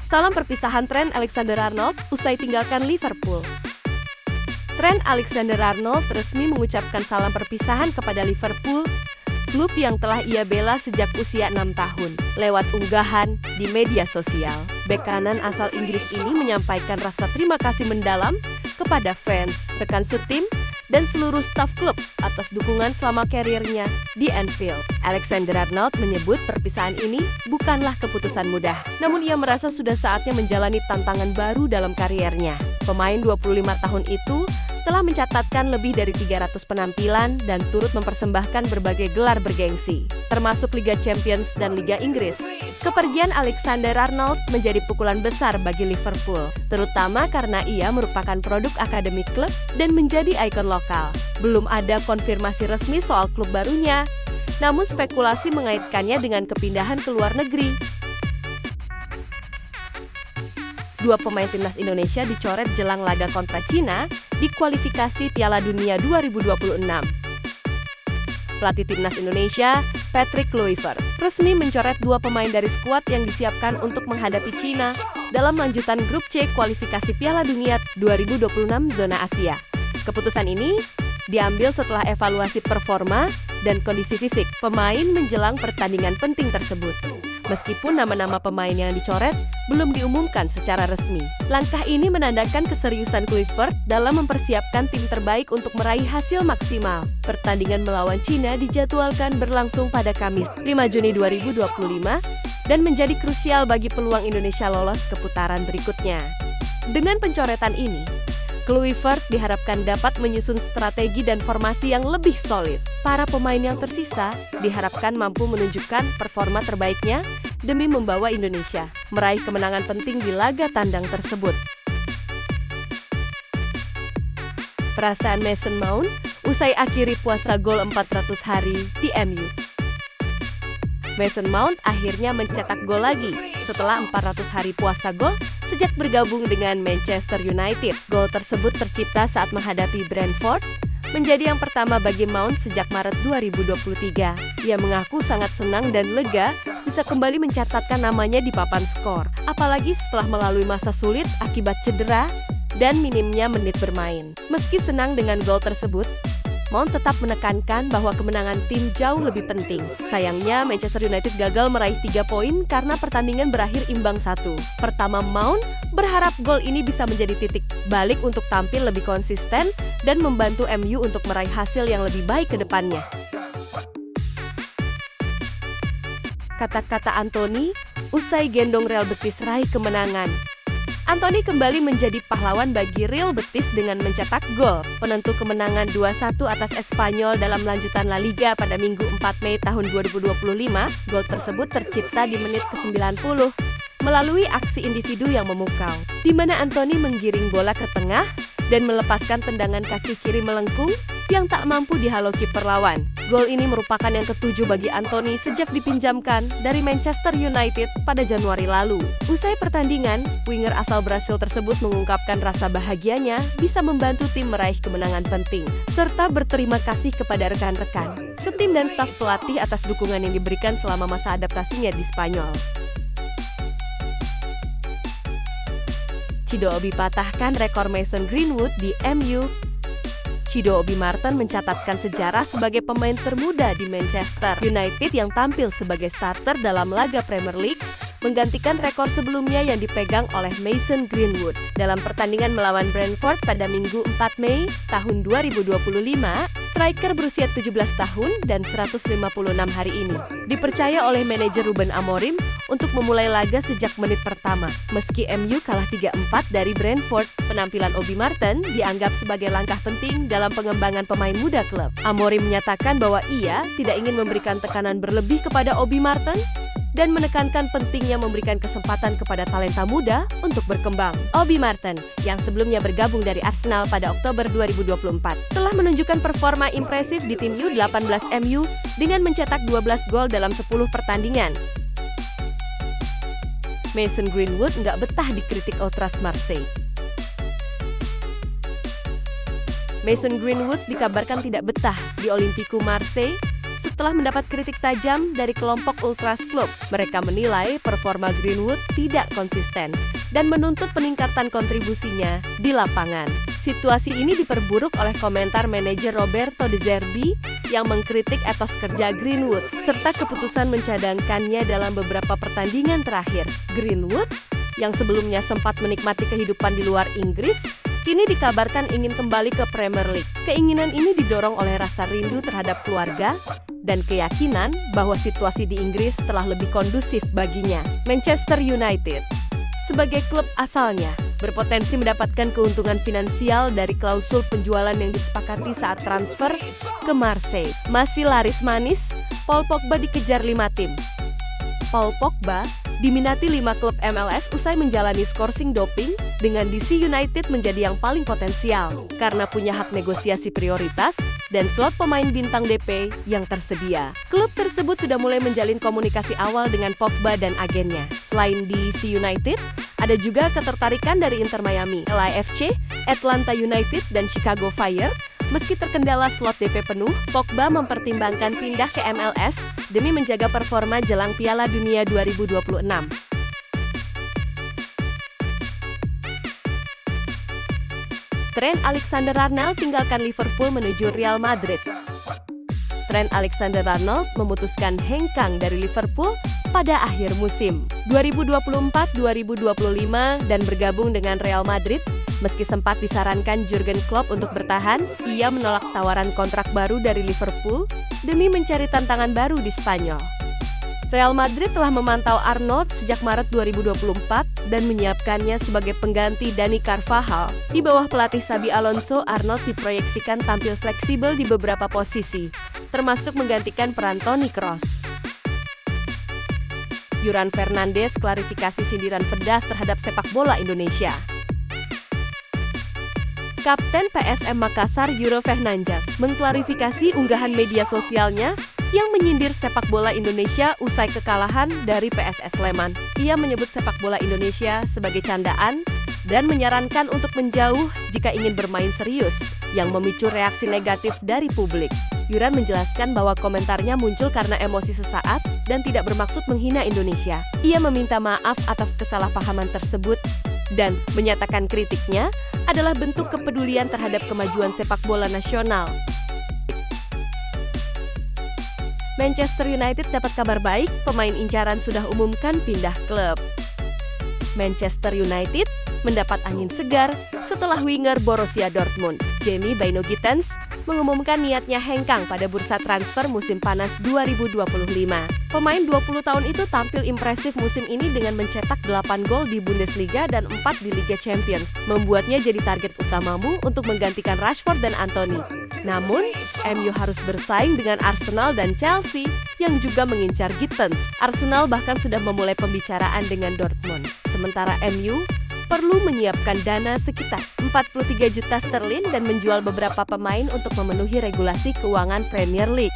Salam perpisahan Trent Alexander-Arnold usai tinggalkan Liverpool. Trent Alexander-Arnold resmi mengucapkan salam perpisahan kepada Liverpool, klub yang telah ia bela sejak usia 6 tahun. Lewat unggahan di media sosial, bek kanan asal Inggris ini menyampaikan rasa terima kasih mendalam kepada fans, rekan setim, dan seluruh staf klub atas dukungan selama karirnya di Anfield. Alexander-Arnold menyebut perpisahan ini bukanlah keputusan mudah, namun ia merasa sudah saatnya menjalani tantangan baru dalam karirnya. Pemain 25 tahun itu telah mencatatkan lebih dari 300 penampilan dan turut mempersembahkan berbagai gelar bergengsi, termasuk Liga Champions dan Liga Inggris. Kepergian Alexander-Arnold menjadi pukulan besar bagi Liverpool, terutama karena ia merupakan produk akademi klub dan menjadi ikon lokal. Belum ada konfirmasi resmi soal klub barunya, namun spekulasi mengaitkannya dengan kepindahan ke luar negeri. Dua pemain timnas Indonesia dicoret jelang laga kontra Cina di kualifikasi Piala Dunia 2026. Pelatih timnas Indonesia, Patrick Kluivert, resmi mencoret dua pemain dari skuad yang disiapkan untuk menghadapi Cina dalam lanjutan grup C kualifikasi Piala Dunia 2026 zona Asia. Keputusan ini diambil setelah evaluasi performa dan kondisi fisik pemain menjelang pertandingan penting tersebut. Meskipun nama-nama pemain yang dicoret belum diumumkan secara resmi. Langkah ini menandakan keseriusan Kluivert dalam mempersiapkan tim terbaik untuk meraih hasil maksimal. Pertandingan melawan Cina dijadwalkan berlangsung pada Kamis 5 Juni 2025 dan menjadi krusial bagi peluang Indonesia lolos ke putaran berikutnya. Dengan pencoretan ini, Kluivert diharapkan dapat menyusun strategi dan formasi yang lebih solid. Para pemain yang tersisa diharapkan mampu menunjukkan performa terbaiknya demi membawa Indonesia meraih kemenangan penting di laga tandang tersebut. Perasaan Mason Mount usai akhiri puasa gol 400 hari di MU. Mason Mount akhirnya mencetak gol lagi setelah 400 hari puasa gol sejak bergabung dengan Manchester United. Gol tersebut tercipta saat menghadapi Brentford, menjadi yang pertama bagi Mount sejak Maret 2023. Ia mengaku sangat senang dan lega bisa kembali mencatatkan namanya di papan skor, apalagi setelah melalui masa sulit akibat cedera dan minimnya menit bermain. Meski senang dengan gol tersebut, Mount tetap menekankan bahwa kemenangan tim jauh lebih penting. Sayangnya, Manchester United gagal meraih 3 poin karena pertandingan berakhir imbang 1. Pertama, Mount berharap gol ini bisa menjadi titik balik untuk tampil lebih konsisten dan membantu MU untuk meraih hasil yang lebih baik ke depannya. Kata-kata Anthony usai gendong Real Betis raih kemenangan. Anthony kembali menjadi pahlawan bagi Real Betis dengan mencetak gol penentu kemenangan 2-1 atas Espanyol dalam lanjutan La Liga pada Minggu 4 Mei tahun 2025. Gol tersebut tercipta di menit ke-90 melalui aksi individu yang memukau, di mana Anthony menggiring bola ke tengah dan melepaskan tendangan kaki kiri melengkung yang tak mampu dihalau kiper lawan. Gol ini merupakan yang ke-7 bagi Anthony sejak dipinjamkan dari Manchester United pada Januari lalu. Usai pertandingan, winger asal Brasil tersebut mengungkapkan rasa bahagianya bisa membantu tim meraih kemenangan penting, serta berterima kasih kepada rekan-rekan, setim dan staf pelatih atas dukungan yang diberikan selama masa adaptasinya di Spanyol. Chido Obi patahkan rekor Mason Greenwood di MU. Chido Obi Martin mencatatkan sejarah sebagai pemain termuda di Manchester United yang tampil sebagai starter dalam laga Premier League, menggantikan rekor sebelumnya yang dipegang oleh Mason Greenwood. Dalam pertandingan melawan Brentford pada Minggu 4 Mei tahun 2025, striker berusia 17 tahun dan 156 hari ini dipercaya oleh manajer Ruben Amorim untuk memulai laga sejak menit pertama. Meski MU kalah 3-4 dari Brentford, penampilan Obi Martin dianggap sebagai langkah penting dalam pengembangan pemain muda klub. Amorim menyatakan bahwa ia tidak ingin memberikan tekanan berlebih kepada Obi Martin dan menekankan pentingnya memberikan kesempatan kepada talenta muda untuk berkembang. Obi Martin, yang sebelumnya bergabung dari Arsenal pada Oktober 2024, telah menunjukkan performa impresif di tim U18 MU dengan mencetak 12 gol dalam 10 pertandingan. Mason Greenwood nggak betah dikritik Ultras Marseille. Mason Greenwood dikabarkan tidak betah di Olympique Marseille Setelah mendapat kritik tajam dari kelompok Ultras Klub, mereka menilai performa Greenwood tidak konsisten dan menuntut peningkatan kontribusinya di lapangan. Situasi ini diperburuk oleh komentar manajer Roberto De Zerbi yang mengkritik etos kerja Greenwood serta keputusan mencadangkannya dalam beberapa pertandingan terakhir. Greenwood, yang sebelumnya sempat menikmati kehidupan di luar Inggris, kini dikabarkan ingin kembali ke Premier League. Keinginan ini didorong oleh rasa rindu terhadap keluarga dan keyakinan bahwa situasi di Inggris telah lebih kondusif baginya. Manchester United, sebagai klub asalnya, berpotensi mendapatkan keuntungan finansial dari klausul penjualan yang disepakati saat transfer ke Marseille. Masih laris manis, Paul Pogba dikejar 5 tim. Paul Pogba diminati 5 klub MLS usai menjalani skorsing doping, dengan DC United menjadi yang paling potensial karena punya hak negosiasi prioritas dan slot pemain bintang DP yang tersedia. Klub tersebut sudah mulai menjalin komunikasi awal dengan Pogba dan agennya. Selain DC United, ada juga ketertarikan dari Inter Miami, LAFC, Atlanta United, dan Chicago Fire. Meski terkendala slot DP penuh, Pogba mempertimbangkan pindah ke MLS demi menjaga performa jelang Piala Dunia 2026. Trent Alexander-Arnold tinggalkan Liverpool menuju Real Madrid. Trent Alexander-Arnold memutuskan hengkang dari Liverpool pada akhir musim 2024-2025 dan bergabung dengan Real Madrid. Meski sempat disarankan Jurgen Klopp untuk bertahan, ia menolak tawaran kontrak baru dari Liverpool demi mencari tantangan baru di Spanyol. Real Madrid telah memantau Arnold sejak Maret 2024 dan menyiapkannya sebagai pengganti Dani Carvajal. Di bawah pelatih Xabi Alonso, Arnold diproyeksikan tampil fleksibel di beberapa posisi, termasuk menggantikan peran Toni Kroos. Juran Fernandes klarifikasi sindiran pedas terhadap sepak bola Indonesia. Kapten PSM Makassar Juro Fernandes mengklarifikasi unggahan media sosialnya yang menyindir sepak bola Indonesia usai kekalahan dari PSS Sleman. Ia menyebut sepak bola Indonesia sebagai candaan dan menyarankan untuk menjauh jika ingin bermain serius, yang memicu reaksi negatif dari publik. Juran menjelaskan bahwa komentarnya muncul karena emosi sesaat dan tidak bermaksud menghina Indonesia. Ia meminta maaf atas kesalahpahaman tersebut dan menyatakan kritiknya adalah bentuk kepedulian terhadap kemajuan sepak bola nasional. Manchester United dapat kabar baik, pemain incaran sudah umumkan pindah klub. Manchester United mendapat angin segar setelah winger Borussia Dortmund, Jamie Bynoe Gittens, mengumumkan niatnya hengkang pada bursa transfer musim panas 2025. Pemain 20 tahun itu tampil impresif musim ini dengan mencetak 8 gol di Bundesliga dan 4 di Liga Champions, membuatnya jadi target utamamu untuk menggantikan Rashford dan Anthony. Namun, MU harus bersaing dengan Arsenal dan Chelsea yang juga mengincar Gittens. Arsenal bahkan sudah memulai pembicaraan dengan Dortmund. Sementara MU perlu menyiapkan dana sekitar 43 juta sterlin dan menjual beberapa pemain untuk memenuhi regulasi keuangan Premier League.